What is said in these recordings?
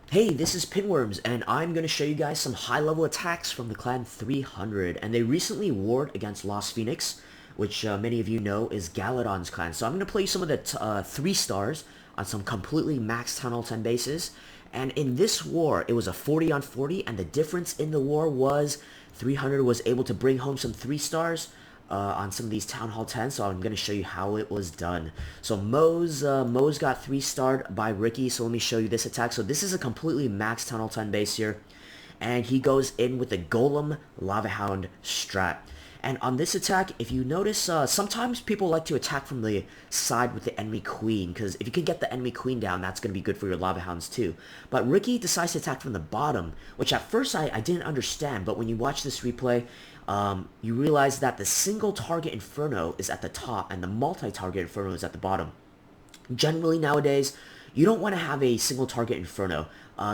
Hey, this is Pinworms, and I'm going to show you guys some high-level attacks from the Clan 300, and they recently warred against Lost Phoenix, which many of you know is Galadon's clan. So I'm going to play some of the 3 stars on some completely maxed Town Hall 10 bases, and in this war, it was a 40 on 40, and the difference in the war was 300 was able to bring home some 3 stars, on some of these Town Hall 10, so I'm going to show you how it was done. So Mo's got 3-starred by Ricky, so let me show you this attack. So this is a completely maxed Town Hall 10 base here, and he goes in with the Golem Lava Hound strat. And on this attack, if you notice, sometimes people like to attack from the side with the enemy queen, because if you can get the enemy queen down, that's going to be good for your lava hounds too. But Ricky decides to attack from the bottom, which at first I didn't understand, but when you watch this replay, you realize that the single target Inferno is at the top, and the multi-target Inferno is at the bottom. Generally nowadays, you don't want to have a single target Inferno.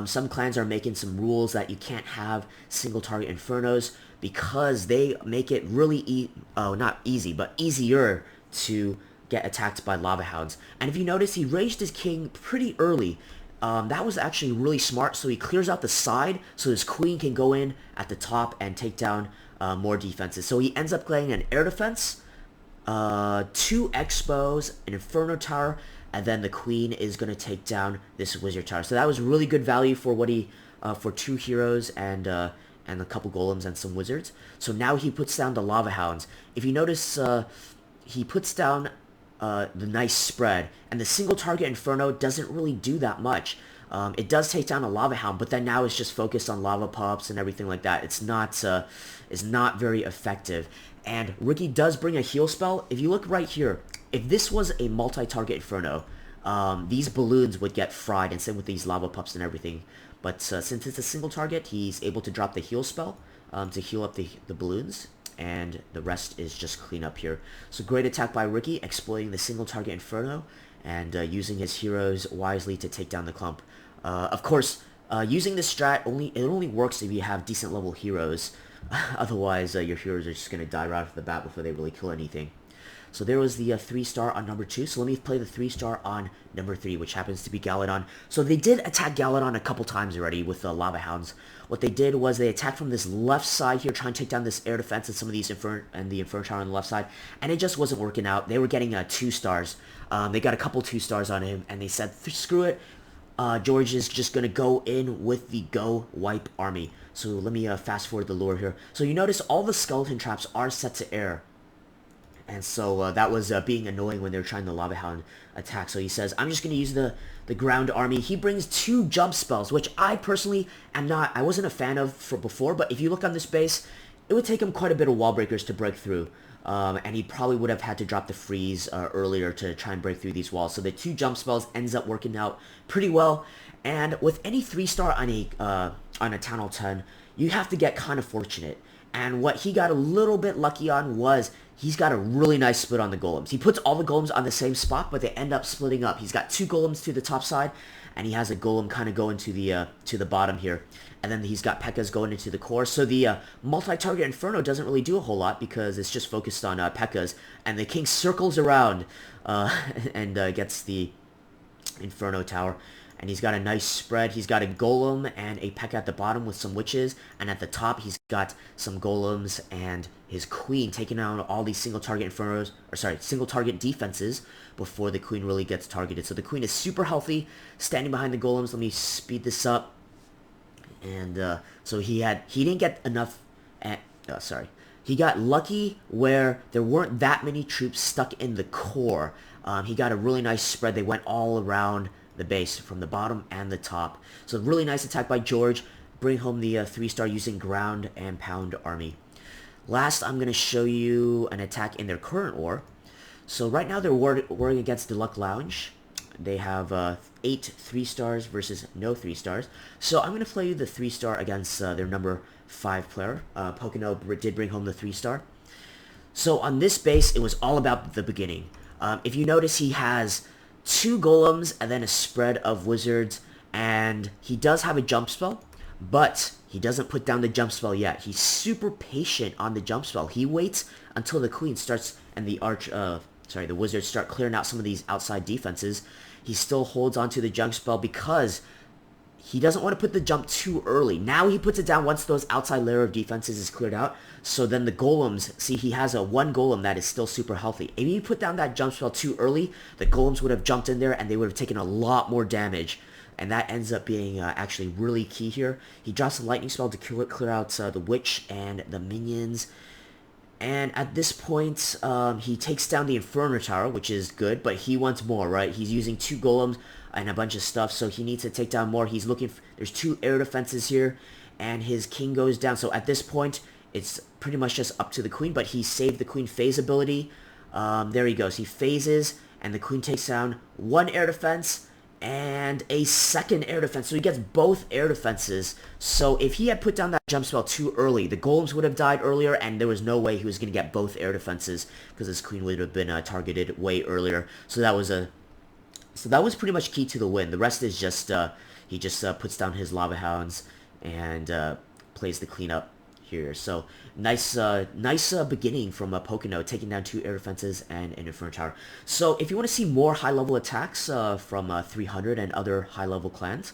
Some clans are making some rules that you can't have single target Infernos because they make it really not easy, but easier to get attacked by lava hounds. And if you notice, he raised his king pretty early. That was actually really smart, so he clears out the side so his queen can go in at the top and take down more defenses. So he ends up getting an air defense, 2 expos, an inferno tower, and then the queen is going to take down this wizard tower. So that was really good value for what he for 2 heroes and a couple golems and some wizards. So now he puts down the lava hounds. If you notice, he puts down the nice spread, and the single target inferno doesn't really do that much. It does take down a lava hound, but then now it's just focused on lava pups and everything like that. It's not very effective. And Ricky does bring a heal spell. If you look right here, if this was a multi-target inferno, these balloons would get fried, and same with these lava pups and everything. But since it's a single target, he's able to drop the heal spell to heal up the balloons, and the rest is just clean up here. So great attack by Ricky, exploiting the single target inferno and using his heroes wisely to take down the clump. Of course, using this strat only works if you have decent level heroes. Otherwise, your heroes are just going to die right off the bat before they really kill anything. So there was the 3-star on number 2. So let me play the 3-star on number 3, which happens to be Galadon. So they did attack Galadon a couple times already with the Lava Hounds. What they did was they attacked from this left side here, trying to take down this air defense and some of these the Inferno Tower on the left side. And it just wasn't working out. They were getting 2 stars. They got a couple 2 stars on him, and they said, screw it. George is just going to go in with the Gowipe army. So let me fast forward the lore here. So you notice all the skeleton traps are set to air. And so that was being annoying when they were trying the Lava Hound attack. So he says, I'm just going to use the ground army. He brings 2 jump spells, which I personally I wasn't a fan of before. But if you look on this base, it would take him quite a bit of wall breakers to break through. And he probably would have had to drop the freeze earlier to try and break through these walls. So the 2 jump spells ends up working out pretty well. And with any 3-star on a Town Hall 10, you have to get kind of fortunate. And what he got a little bit lucky on was he's got a really nice split on the golems. He puts all the golems on the same spot, but they end up splitting up. He's got 2 golems to the top side, and he has a golem kind of going to the bottom here. And then he's got P.E.K.K.A.s going into the core. So the multi-target Inferno doesn't really do a whole lot because it's just focused on P.E.K.K.A.s. And the king circles around and gets the Inferno Tower. And he's got a nice spread. He's got a golem and a P.E.K.K.A. at the bottom with some witches. And at the top, he's got some golems and his queen taking out all these single target infernos, single target defenses before the queen really gets targeted. So the queen is super healthy, standing behind the golems. Let me speed this up. And so he didn't get enough. He got lucky where there weren't that many troops stuck in the core. He got a really nice spread. They went all around the base from the bottom and the top. So really nice attack by George. Bring home the 3-star using ground and pound army. Last, I'm going to show you an attack in their current war. So right now they're warring against the Luck Lounge. They have 8 3-stars versus no 3-stars. So I'm going to play the 3-star against their number 5 player. Pocono did bring home the 3-star. So on this base, it was all about the beginning. If you notice, he has 2 golems and then a spread of wizards, and he does have a jump spell, but he doesn't put down the jump spell yet. He's super patient on the jump spell. He waits until the queen starts and the wizards start clearing out some of these outside defenses. He still holds on to the jump spell because he doesn't want to put the jump too early. Now he puts it down once those outside layer of defenses is cleared out. So then the golems, see, he has a one golem that is still super healthy. If he put down that jump spell too early, the golems would have jumped in there and they would have taken a lot more damage. And that ends up being actually really key here. He drops a lightning spell to clear out the witch and the minions. And at this point, he takes down the Inferno Tower, which is good, but he wants more, right? He's using 2 golems and a bunch of stuff, so he needs to take down more. He's looking there's 2 air defenses here, and his king goes down. So at this point, it's pretty much just up to the queen, but he saved the queen phase ability. There he goes. He phases, and the queen takes down 1 air defense and a 2nd air defense. So he gets both air defenses. So if he had put down that jump spell too early, the golems would have died earlier, and there was no way he was going to get both air defenses because his queen would have been targeted way earlier. So that was pretty much key to the win. The rest is just he just puts down his lava hounds and plays the cleanup here. So nice beginning from Pocono, taking down 2 air defenses and an Inferno Tower. So if you want to see more high-level attacks from 300 and other high-level clans,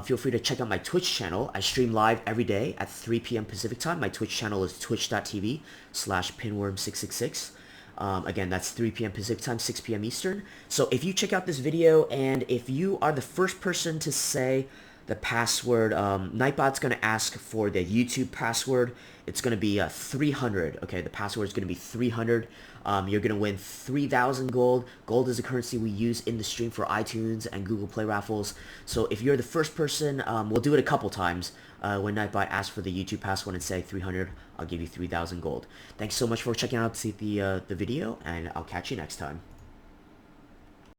feel free to check out my Twitch channel. I stream live every day at 3 p.m. Pacific time. My Twitch channel is twitch.tv/pinworm666. Again, that's 3 p.m. Pacific time, 6 p.m. Eastern. So if you check out this video, and if you are the first person to say the password, Nightbot's going to ask for the YouTube password. It's going to be 300. Okay, the password is going to be 300. You're going to win 3,000 gold. Gold is a currency we use in the stream for iTunes and Google Play raffles. So if you're the first person, we'll do it a couple times. When Nightbot asks for the YouTube password and say 300, I'll give you 3,000 gold. Thanks so much for checking out the video, and I'll catch you next time.